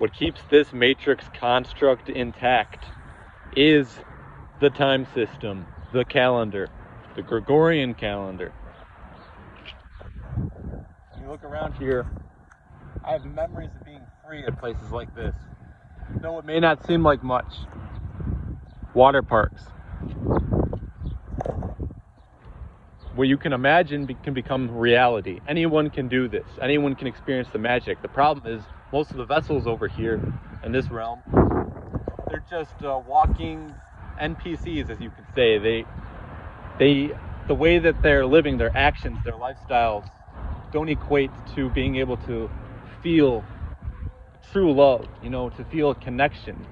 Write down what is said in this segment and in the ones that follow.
What keeps this matrix construct intact is the time system, the calendar, the Gregorian calendar. When you look around here, I have memories of being free at places like this. Though it may not seem like much. Water parks. What you can imagine can become reality. Anyone can do this. Anyone can experience the magic. The problem is most of the vessels over here in this realm, they're just walking NPCs, as you could say. The way that they're living, their actions, their lifestyles don't equate to being able to feel true love, to feel a connection,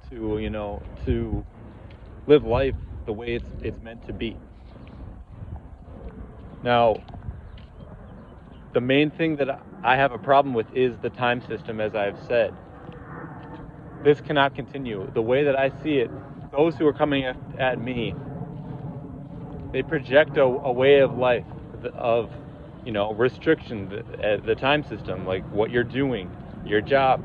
to live life the way it's meant to be. Now, the main thing that I have a problem with is the time system, as I've said. This cannot continue. The way that I see it, those who are coming at me, they project a way of life of, restriction, the time system, like what you're doing, your job.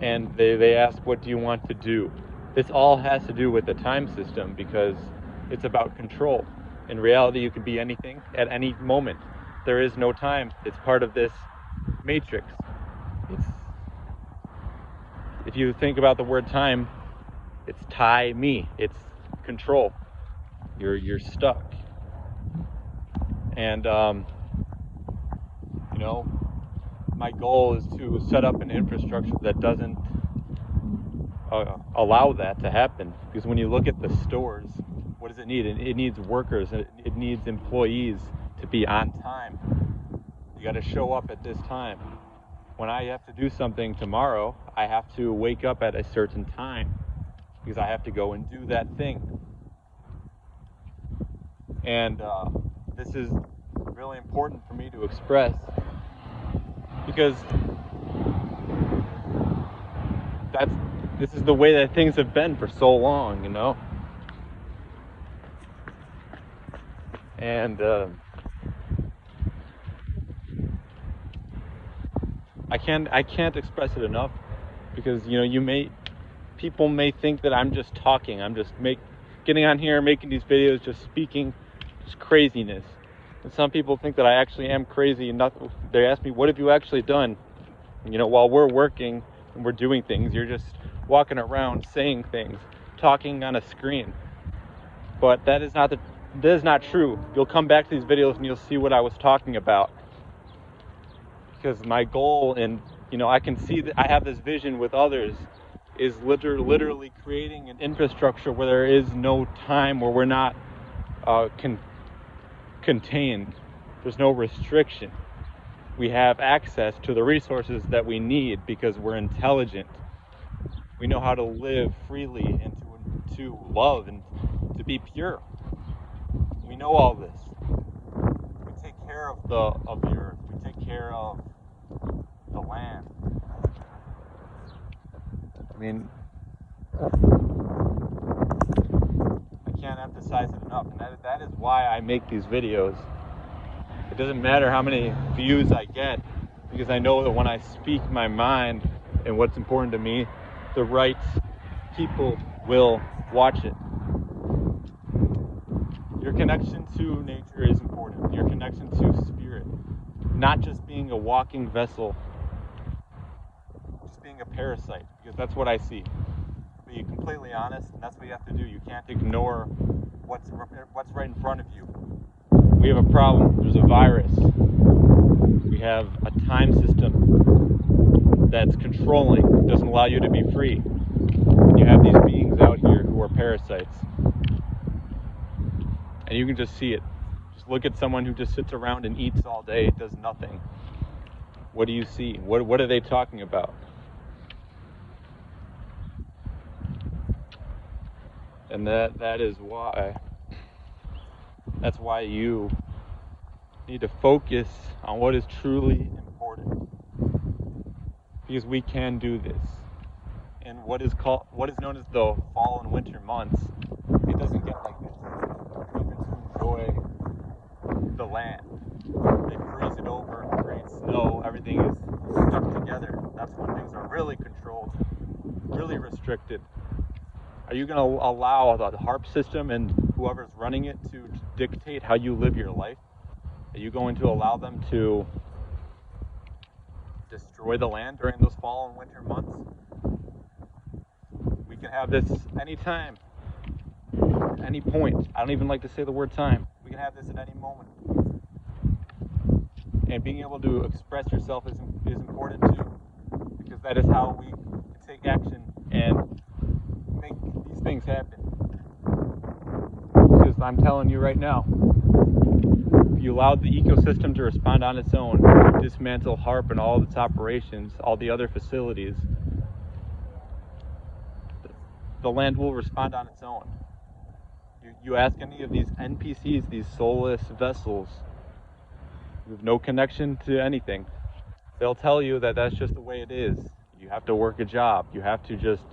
And they ask, what do you want to do? This all has to do with the time system because it's about control. In reality, you can be anything at any moment. There is no time. It's part of this matrix. If you think about the word time, it's tie me. It's control. You're stuck. And my goal is to set up an infrastructure that doesn't allow that to happen. Because when you look at the stores, what does it need? It needs workers. It needs employees to be on time. You got to show up at this time. When I have to do something tomorrow, I have to wake up at a certain time because I have to go and do that thing. And this is really important for me to express because this is the way that things have been for so long, And I can't express it enough because people may think that I'm just talking. I'm just getting on here, making these videos, just speaking, just craziness. And some people think that I actually am crazy. And they ask me, "What have you actually done?" While we're working and we're doing things, you're just walking around saying things, talking on a screen. But that is not true. You'll come back to these videos and you'll see what I was talking about. Because my goal, and I can see that I have this vision with others, is literally creating an infrastructure where there is no time, where we're not contained. There's no restriction. We have access to the resources that we need because we're intelligent. We know how to live freely and to love and to be pure. We know all this. We take care of the earth. We take care of the land. I can't emphasize it enough, and that is why I make these videos. It doesn't matter how many views I get, because I know that when I speak my mind and what's important to me, the right people will watch it. Your connection to nature is important. Your connection to spirit. Not just being a walking vessel, just being a parasite, because that's what I see. To be completely honest, and that's what you have to do. You can't ignore what's right in front of you. We have a problem. There's a virus. We have a time system that's controlling, doesn't allow you to be free. And you have these beings out here who are parasites. And you can just see it. Just look at someone who just sits around and eats all day, does nothing. What do you see? What are they talking about? And that's why you need to focus on what is truly important. Because we can do this. And what is known as the fall and winter months, it doesn't get like this. You don't get to enjoy the land. They freeze it over, create snow, everything is stuck together. That's when things really controlled, really restricted. Are you going to allow the HARP system and whoever's running it to dictate how you live your life? Are you going to allow them to destroy the land during those fall and winter months? We can have this anytime, any point. I don't even like to say the word time. We can have this at any moment. And being able to express yourself is important too, because that is how we can take action and make these things happen. Because I'm telling you right now, if you allowed the ecosystem to respond on its own, dismantle HARP and all of its operations, all the other facilities, the land will respond on its own. You ask any of these NPCs, these soulless vessels, with no connection to anything, they'll tell you that that's just the way it is. You have to work a job. You have to just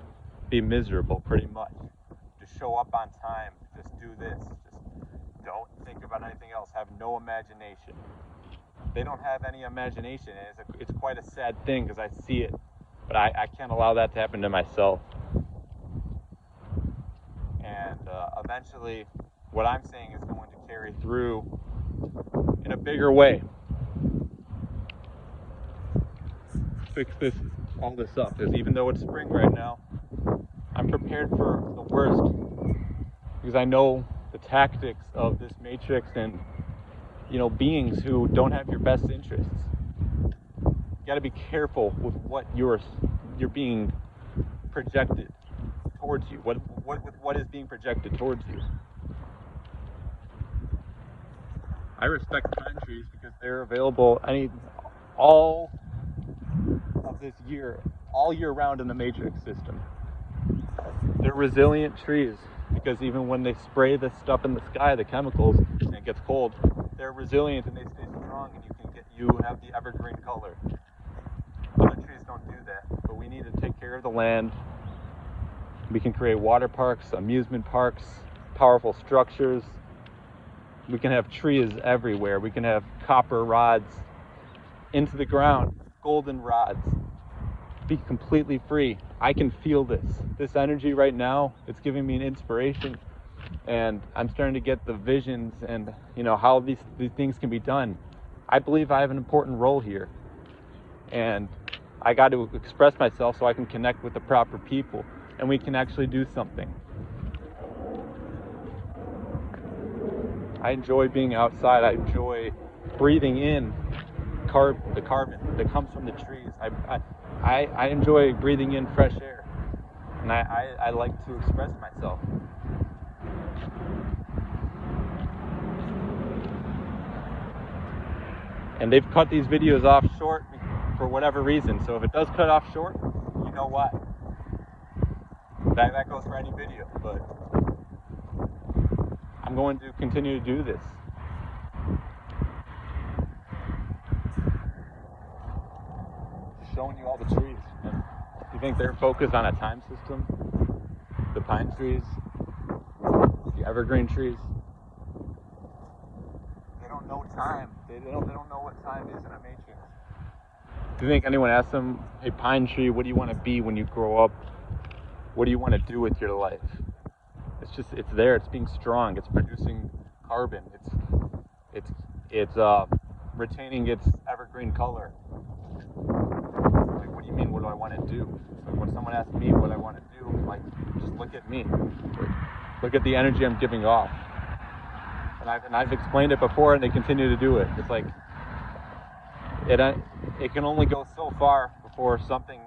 be miserable, pretty much. Just show up on time. Just do this. Just don't think about anything else. Have no imagination. They don't have any imagination, and it's quite a sad thing because I see it, but I can't allow that to happen to myself. And eventually, what I'm saying is going to carry through in a bigger way. Fix all this up, because even though it's spring right now, I'm prepared for the worst, because I know the tactics of this matrix and beings who don't have your best interests. You got to be careful with what you're being projected towards you. What is being projected towards you? I respect pine trees because they're available all of this year, all year round in the matrix system. They're resilient trees because even when they spray this stuff in the sky, the chemicals, and it gets cold, they're resilient and they stay strong, and you have the evergreen color. Other trees don't do that, but we need to take care of the land. We can create water parks, amusement parks, powerful structures. We can have trees everywhere. We can have copper rods into the ground, golden rods. Be completely free. I can feel this energy right now. It's giving me an inspiration, and I'm starting to get the visions and how these things can be done. I believe I have an important role here, and I got to express myself so I can connect with the proper people and we can actually do something. I enjoy being outside. I enjoy breathing in the carbon that comes from the trees. I enjoy breathing in fresh air, and I like to express myself. And they've cut these videos off short for whatever reason, so if it does cut off short, you know why. That goes for any video, but I'm going to continue to do this. Showing you all the trees. And you think they're focused on a time system? The pine trees, the evergreen trees. They don't know time. They don't know what time is in a matrix. Do you think anyone asks them, "Hey, pine tree, what do you want to be when you grow up? What do you want to do with your life?" It's there. It's being strong. It's producing carbon. It's retaining its evergreen color. Like, what do you mean? What do I want to do? So when someone asks me what I want to do, I'm like, just look at me. Look at the energy I'm giving off. And I've explained it before, and they continue to do it. It's like it can only go so far before something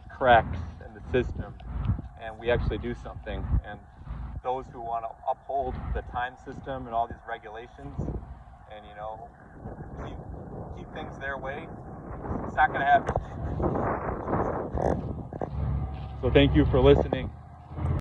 cracks in the system, and we actually do something. And those who want to uphold the time system and all these regulations, and keep things their way, it's not going to happen. So thank you for listening.